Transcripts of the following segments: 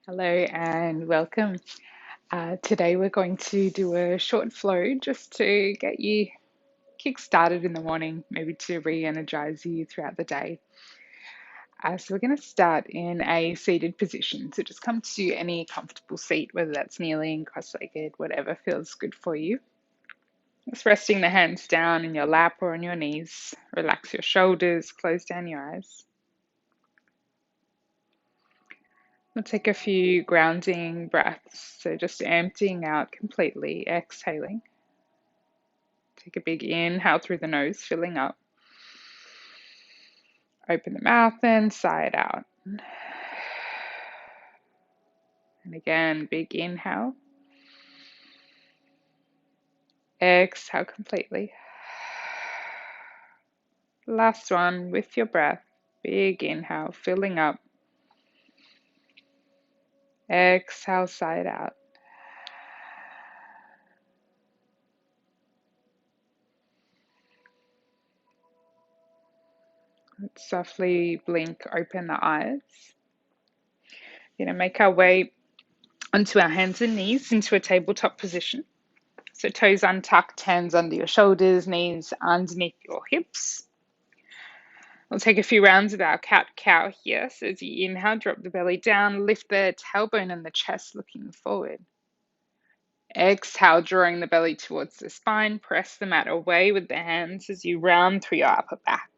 Hello and welcome. Today we're going to do a short flow just to get you kick-started in the morning, maybe to re-energize you throughout the day. So we're going to start in a seated position. So just come to any comfortable seat, whether that's kneeling, cross-legged, whatever feels good for you. Just resting the hands down in your lap or on your knees. Relax your shoulders, close down your eyes. We'll take a few grounding breaths. So just emptying out completely, exhaling. Take a big inhale through the nose, filling up. Open the mouth and sigh it out. And again, big inhale. Exhale completely. Last one with your breath. Big inhale, filling up. Exhale, sigh it out. Let's softly blink, open the eyes. We're going to make our way onto our hands and knees into a tabletop position. So toes untucked, hands under your shoulders, knees underneath your hips. We'll take a few rounds of our cat-cow here. So as you inhale, drop the belly down, lift the tailbone and the chest looking forward. Exhale, drawing the belly towards the spine. Press the mat away with the hands as you round through your upper back.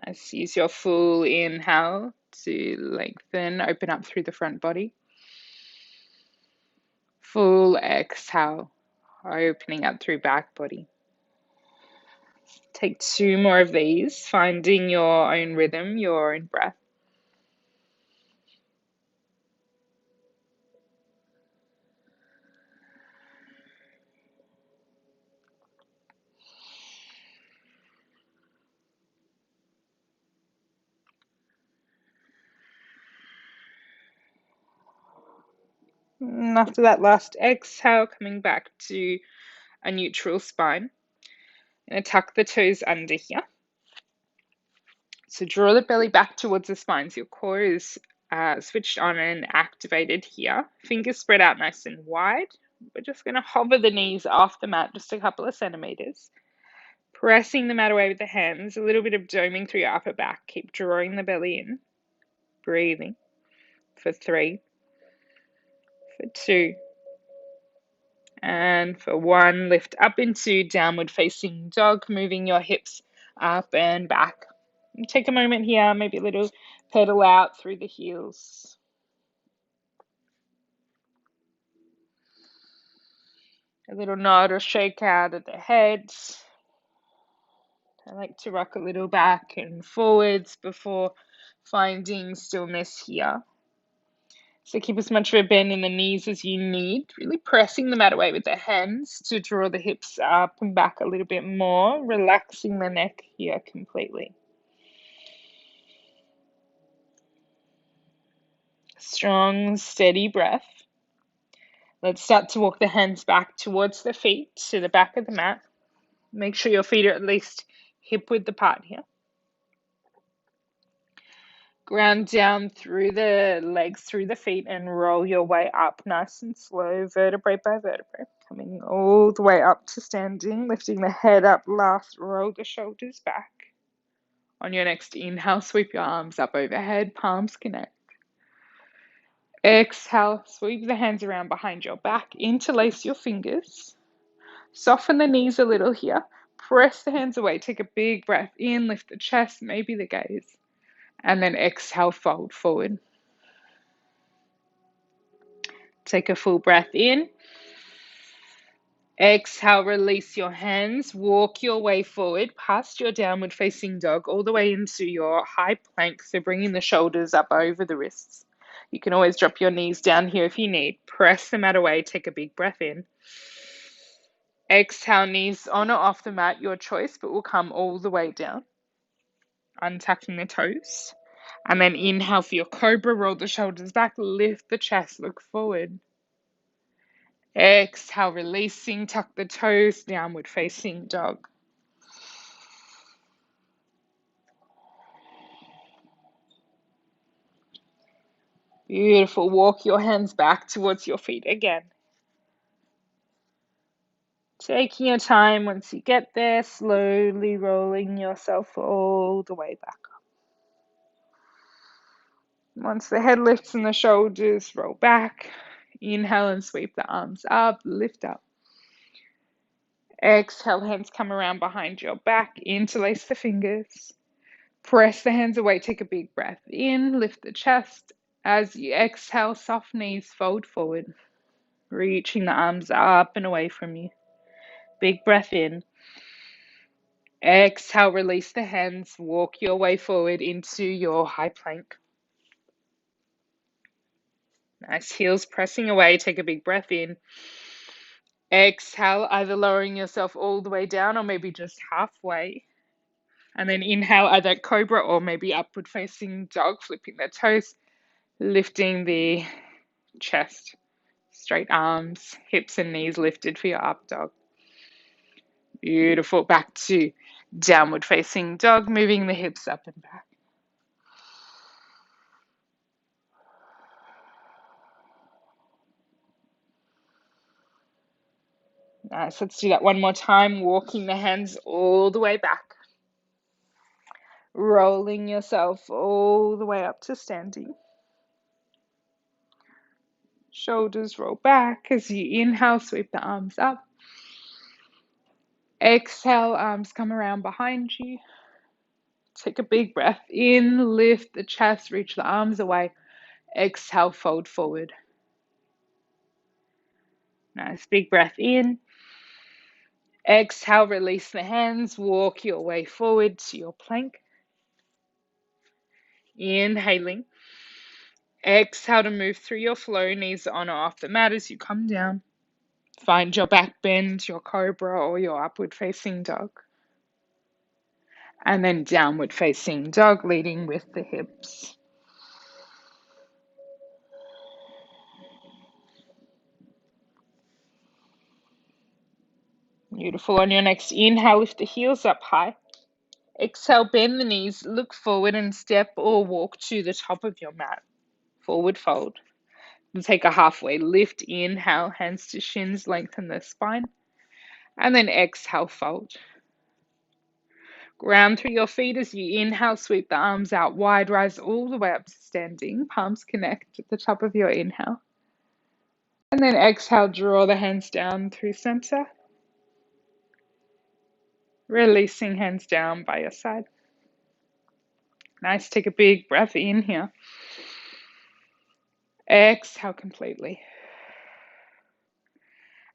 Nice. Use your full inhale to lengthen, open up through the front body. Full exhale, opening up through back body. Take two more of these, finding your own rhythm, your own breath. And after that last exhale, coming back to a neutral spine. I'm going to tuck the toes under here. So draw the belly back towards the spine so your core is switched on and activated here. Fingers spread out nice and wide. We're just going to hover the knees off the mat just a couple of centimeters. Pressing the mat away with the hands, a little bit of doming through your upper back. Keep drawing the belly in. Breathing for 3, for 2, and for 1. Lift up into downward facing dog, moving your hips up and back. And take a moment here, maybe a little pedal out through the heels. A little nod or shake out at the head. I like to rock a little back and forwards before finding stillness here. So keep as much of a bend in the knees as you need, really pressing the mat away with the hands to draw the hips up and back a little bit more, relaxing the neck here completely. Strong, steady breath. Let's start to walk the hands back towards the feet, to the back of the mat. Make sure your feet are at least hip width apart here. Ground down through the legs, through the feet, and roll your way up nice and slow, vertebrae by vertebrae. Coming all the way up to standing, lifting the head up last, roll the shoulders back. On your next inhale, sweep your arms up overhead, palms connect. Exhale, sweep the hands around behind your back, interlace your fingers. Soften the knees a little here. Press the hands away, take a big breath in, lift the chest, maybe the gaze. And then exhale, fold forward. Take a full breath in. Exhale, release your hands. Walk your way forward past your downward facing dog all the way into your high plank. So bringing the shoulders up over the wrists. You can always drop your knees down here if you need. Press the mat away. Take a big breath in. Exhale, knees on or off the mat, your choice, but we'll come all the way down. Untucking the toes. And then inhale for your cobra, roll the shoulders back, lift the chest, look forward. Exhale, releasing, tuck the toes, downward facing dog. Beautiful. Walk your hands back towards your feet again. Taking your time once you get there, slowly rolling yourself all the way back up. Once the head lifts and the shoulders roll back, inhale and sweep the arms up, lift up. Exhale, hands come around behind your back, interlace the fingers. Press the hands away, take a big breath in, lift the chest. As you exhale, soft knees fold forward, reaching the arms up and away from you. Big breath in. Exhale, release the hands, walk your way forward into your high plank. Nice, heels pressing away, take a big breath in. Exhale, either lowering yourself all the way down or maybe just halfway. And then inhale, either cobra or maybe upward facing dog, flipping the toes, lifting the chest. Straight arms, hips and knees lifted for your up dog. Beautiful. Back to downward facing dog, moving the hips up and back. Nice. Let's do that one more time. Walking the hands all the way back. Rolling yourself all the way up to standing. Shoulders roll back as you inhale, sweep the arms up. Exhale, arms come around behind you. Take a big breath in, lift the chest, reach the arms away. Exhale, fold forward. Nice, big breath in. Exhale, release the hands, walk your way forward to your plank. Inhaling. Exhale to move through your flow, knees on or off the mat as you come down. Find your back bend, your cobra or your upward facing dog. And then downward facing dog, leading with the hips. Beautiful. On your next inhale, lift the heels up high. Exhale, bend the knees, look forward and step or walk to the top of your mat. Forward fold. And take a halfway lift. Inhale, hands to shins, lengthen the spine. And then exhale, fold. Ground through your feet as you inhale, sweep the arms out wide, rise all the way up to standing. Palms connect at the top of your inhale. And then exhale, draw the hands down through center. Releasing hands down by your side. Nice, take a big breath in here. Exhale completely.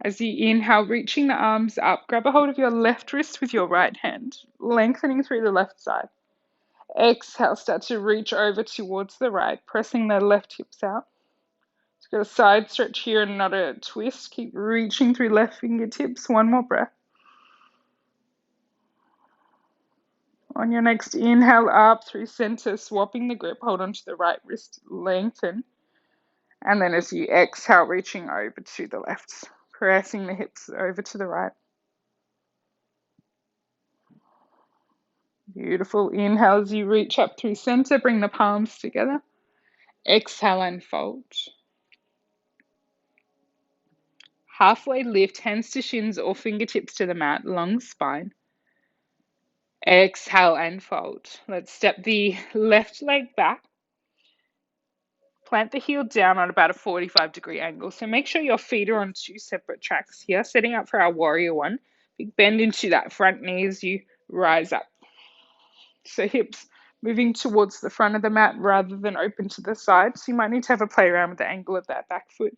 As you inhale, reaching the arms up, grab a hold of your left wrist with your right hand, lengthening through the left side. Exhale, start to reach over towards the right, pressing the left hips out. Just got a side stretch here and not a twist. Keep reaching through left fingertips. One more breath. On your next inhale, up through center, swapping the grip, hold onto the right wrist, lengthen. And then as you exhale, reaching over to the left, pressing the hips over to the right. Beautiful. Inhale as you reach up through center, bring the palms together. Exhale and fold. Halfway lift, hands to shins or fingertips to the mat, long spine. Exhale and fold. Let's step the left leg back. Plant the heel down on about a 45-degree angle. So make sure your feet are on two separate tracks here. Setting up for our warrior one. Big bend into that front knee as you rise up. So hips moving towards the front of the mat rather than open to the side. So you might need to have a play around with the angle of that back foot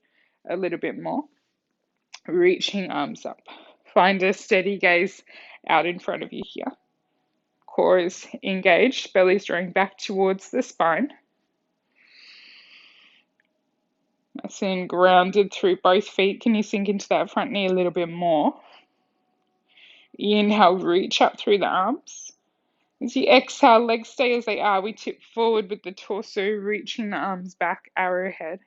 a little bit more. Reaching arms up. Find a steady gaze out in front of you here. Core is engaged, belly's drawing back towards the spine. Nice and grounded through both feet. Can you sink into that front knee a little bit more? Inhale, reach up through the arms. As you exhale, legs stay as they are. We tip forward with the torso, reaching the arms back, arrowhead.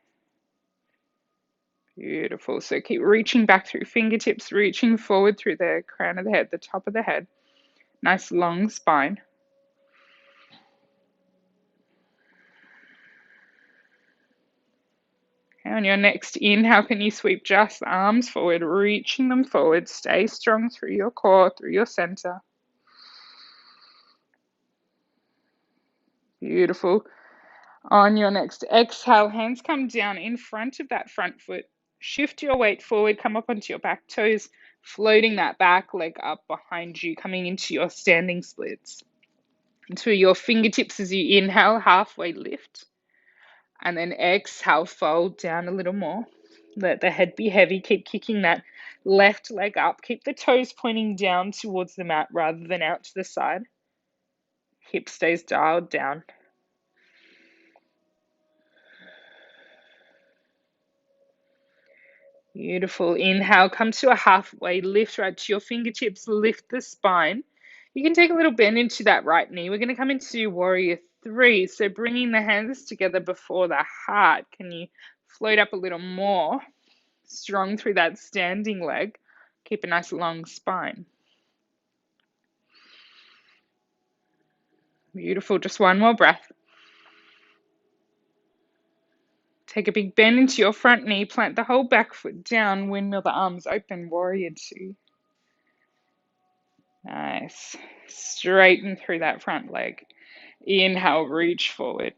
Beautiful. So keep reaching back through fingertips, reaching forward through the crown of the head, the top of the head. Nice long spine. On your next inhale, can you sweep just the arms forward, reaching them forward. Stay strong through your core, through your center. Beautiful. On your next exhale, hands come down in front of that front foot. Shift your weight forward, come up onto your back toes, floating that back leg up behind you, coming into your standing splits. To your fingertips as you inhale, halfway lift. And then exhale, fold down a little more. Let the head be heavy. Keep kicking that left leg up. Keep the toes pointing down towards the mat rather than out to the side. Hip stays dialed down. Beautiful. Inhale, come to a halfway lift right to your fingertips. Lift the spine. You can take a little bend into that right knee. We're going to come into warrior three. So bringing the hands together before the heart. Can you float up a little more? Strong through that standing leg. Keep a nice long spine. Beautiful. Just one more breath. Take a big bend into your front knee. Plant the whole back foot down. Windmill the arms open. Warrior two. Nice. Straighten through that front leg. Inhale, reach forward.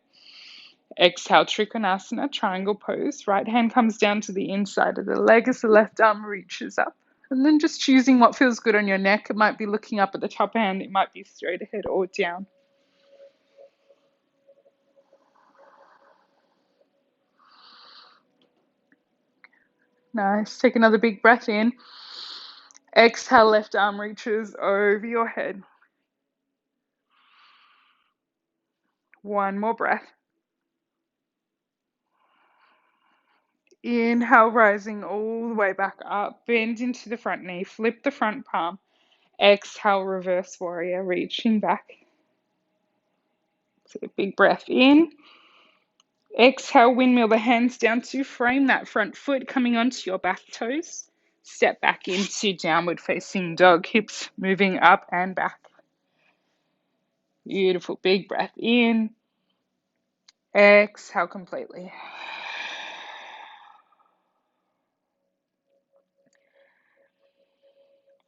Exhale, Trikonasana, triangle pose. Right hand comes down to the inside of the leg as the left arm reaches up. And then just choosing what feels good on your neck. It might be looking up at the top hand. It might be straight ahead or down. Nice. Take another big breath in. Exhale, left arm reaches over your head. One more breath. Inhale, rising all the way back up. Bend into the front knee. Flip the front palm. Exhale, reverse warrior, reaching back. Take a big breath in. Exhale, windmill the hands down to frame that front foot, coming onto your back toes. Step back into downward facing dog, hips moving up and back. Beautiful, big breath in. Exhale completely.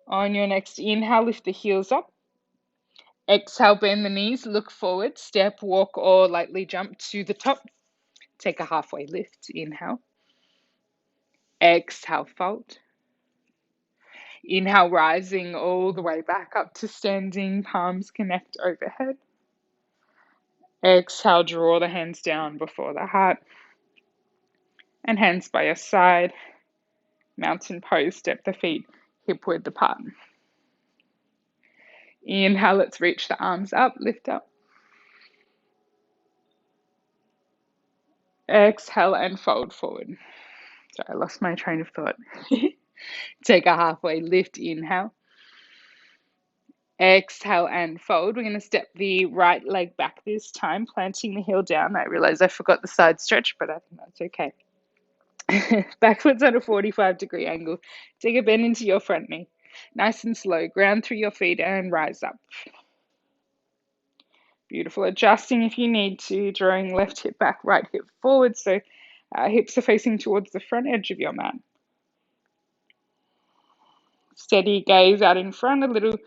On your next inhale, lift the heels up. Exhale, bend the knees, look forward, step, walk, or lightly jump to the top. Take a halfway lift. Inhale. Exhale, fold. Inhale, rising all the way back up to standing, palms connect overhead. Exhale, draw the hands down before the heart. And hands by your side. Mountain pose, step the feet hip width apart. Inhale, let's reach the arms up, lift up. Exhale and fold forward. Sorry, I lost my train of thought. Take a halfway lift, inhale. Exhale and fold. We're going to step the right leg back this time, planting the heel down. I realize I forgot the side stretch, but I think that's okay. Backwards at a 45-degree angle. Take a bend into your front knee. Nice and slow. Ground through your feet and rise up. Beautiful. Adjusting if you need to, drawing left hip back, right hip forward. So hips are facing towards the front edge of your mat. Steady gaze out in front, a little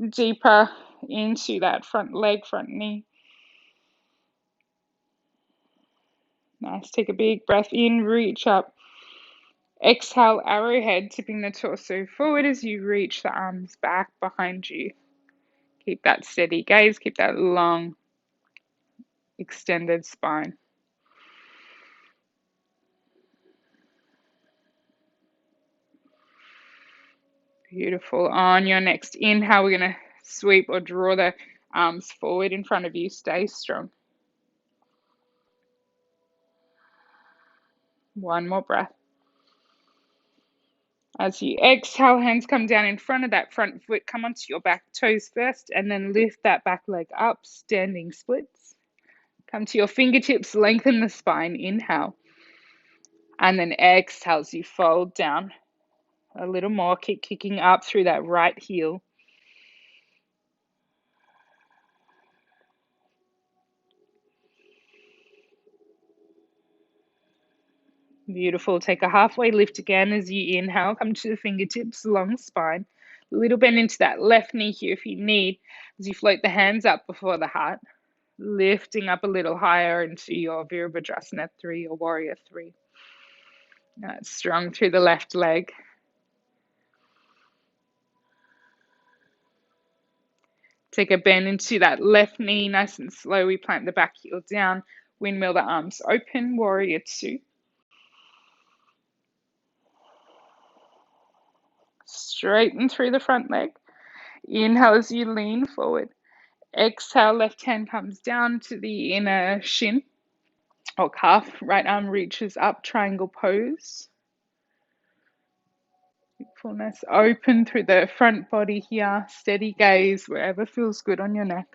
deeper into that front leg, front knee. Nice. Take a big breath in, reach up. Exhale, arrowhead, tipping the torso forward as you reach the arms back behind you. Keep that steady gaze, keep that long, extended spine. Beautiful. On your next inhale, we're going to sweep or draw the arms forward in front of you. Stay strong. One more breath. As you exhale, hands come down in front of that front foot. Come onto your back toes first, and then lift that back leg up, standing splits. Come to your fingertips, lengthen the spine. Inhale. And then exhale as you fold down a little more. Keep kicking up through that right heel. Beautiful. Take a halfway lift again as you inhale. Come to the fingertips, long spine. A little bend into that left knee here if you need, as you float the hands up before the heart, lifting up a little higher into your Virabhadrasana 3 or Warrior 3. That's strong through the left leg. Take a bend into that left knee, nice and slow. We plant the back heel down, windmill the arms open, Warrior 2. Straighten through the front leg. Inhale as you lean forward. Exhale, left hand comes down to the inner shin or calf. Right arm reaches up, triangle pose. Fullness open through the front body here. Steady gaze wherever feels good on your neck.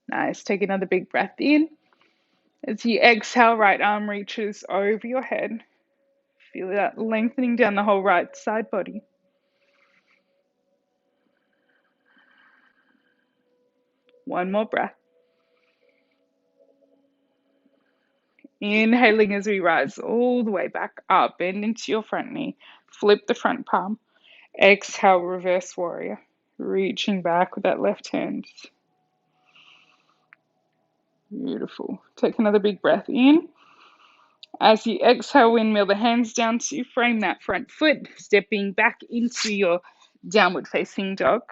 Nice. Take another big breath in. As you exhale, right arm reaches over your head. Feel that lengthening down the whole right side body. One more breath. Inhaling as we rise all the way back up, bend into your front knee. Flip the front palm. Exhale, reverse warrior. Reaching back with that left hand. Beautiful. Take another big breath in. As you exhale, windmill the hands down to frame that front foot, stepping back into your downward facing dog.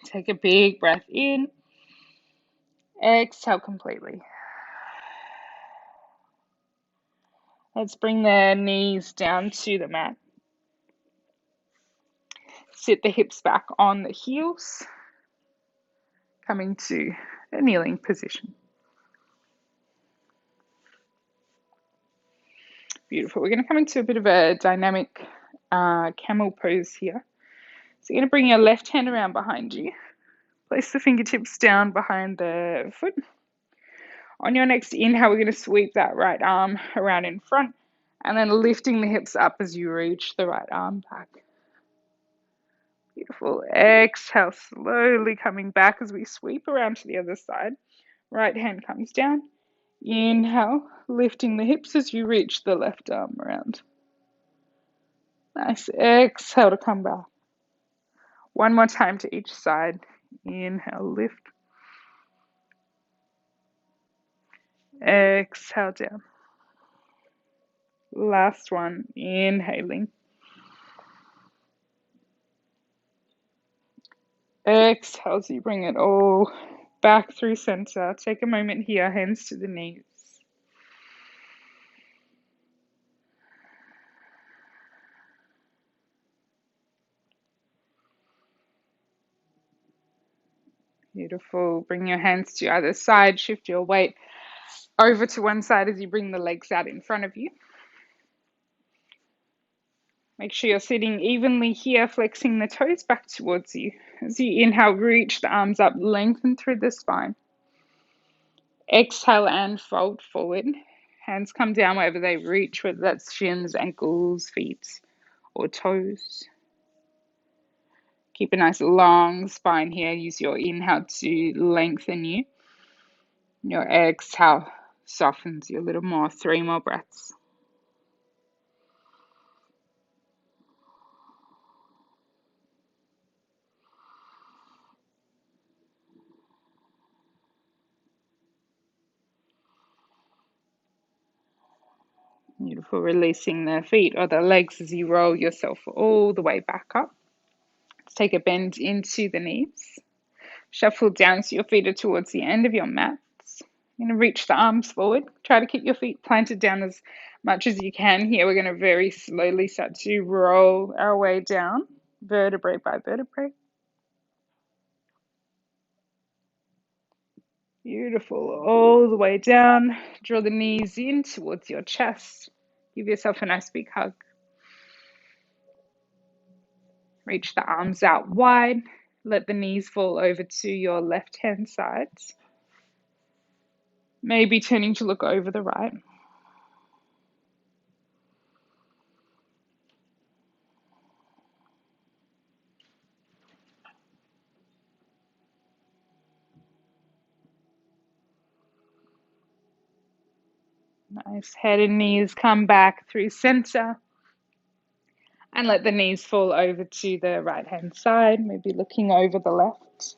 Take a big breath in. Exhale completely. Let's bring the knees down to the mat. Sit the hips back on the heels, coming to a kneeling position. Beautiful. We're going to come into a bit of a dynamic camel pose here. So you're going to bring your left hand around behind you. Place the fingertips down behind the foot. On your next inhale, we're going to sweep that right arm around in front and then lifting the hips up as you reach the right arm back. Beautiful. Exhale, slowly coming back as we sweep around to the other side. Right hand comes down. Inhale, lifting the hips as you reach the left arm around. Nice. Exhale to come back. One more time to each side. Inhale, lift. Exhale down. Last one. Inhaling. Exhale as you bring it all back through center. Take a moment here, hands to the knees. Beautiful. Bring your hands to either side. Shift your weight over to one side as you bring the legs out in front of you. Make sure you're sitting evenly here, flexing the toes back towards you. As you inhale, reach the arms up, lengthen through the spine. Exhale and fold forward. Hands come down wherever they reach, whether that's shins, ankles, feet, or toes. Keep a nice long spine here. Use your inhale to lengthen you. Your exhale softens you a little more. 3 more breaths. Beautiful. Releasing the feet or the legs as you roll yourself all the way back up. Let's take a bend into the knees. Shuffle down so your feet are towards the end of your mats. You're going to reach the arms forward. Try to keep your feet planted down as much as you can here. We're going to very slowly start to roll our way down, vertebrae by vertebrae. Beautiful. All the way down. Draw the knees in towards your chest. Give yourself a nice big hug. Reach the arms out wide. Let the knees fall over to your left-hand side. Maybe turning to look over the right. Nice. Head and knees come back through center. And let the knees fall over to the right hand side, maybe looking over the left.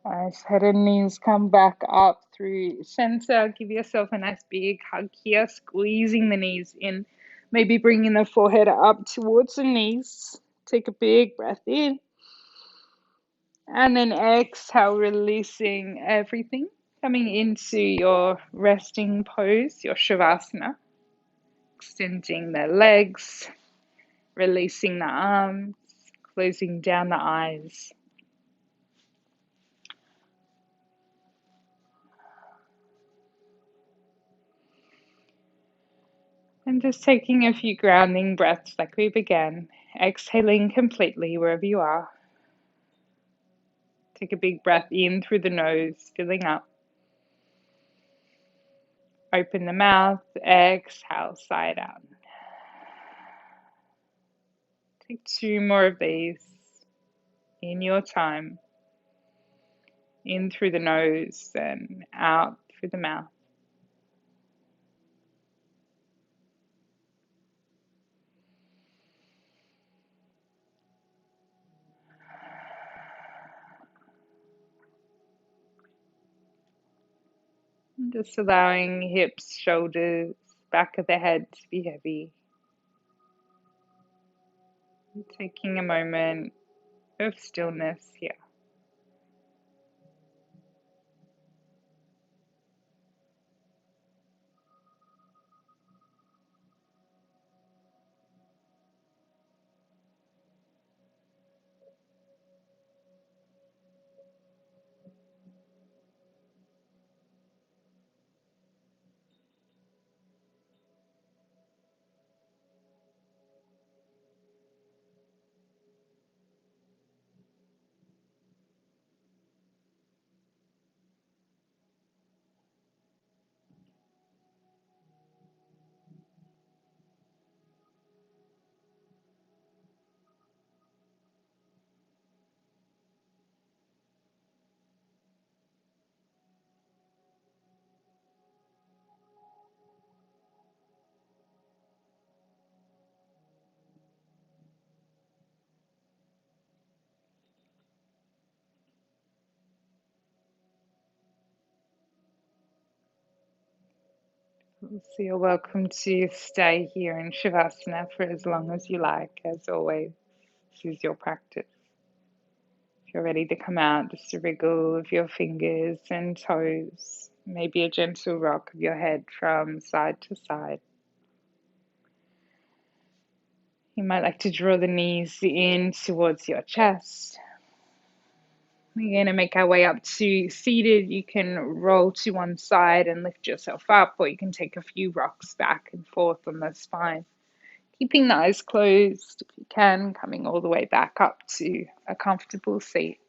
Nice. Head and knees come back up through center. Give yourself a nice big hug here, squeezing the knees in. Maybe bringing the forehead up towards the knees. Take a big breath in. And then exhale, releasing everything. Coming into your resting pose, your Shavasana. Extending the legs, releasing the arms, closing down the eyes. And just taking a few grounding breaths like we began, exhaling completely wherever you are. Take a big breath in through the nose, filling up. Open the mouth, exhale, side out. Take 2 more of these in your time. In through the nose and out through the mouth. And just allowing hips, shoulders, back of the head to be heavy. And taking a moment of stillness here. So you're welcome to stay here in Shavasana for as long as you like, as always. This is your practice. If you're ready to come out, just a wriggle of your fingers and toes, maybe a gentle rock of your head from side to side. You might like to draw the knees in towards your chest. We're going to make our way up to seated. You can roll to one side and lift yourself up, or you can take a few rocks back and forth on the spine. Keeping the eyes closed if you can, coming all the way back up to a comfortable seat.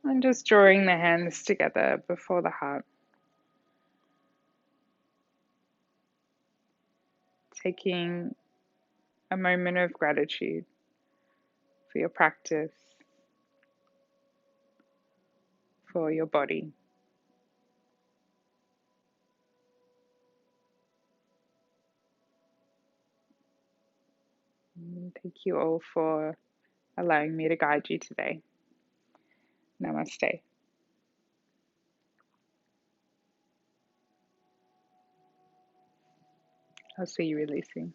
And just drawing the hands together before the heart. Taking a moment of gratitude for your practice, for your body. And thank you all for allowing me to guide you today. Namaste. I'll see you releasing.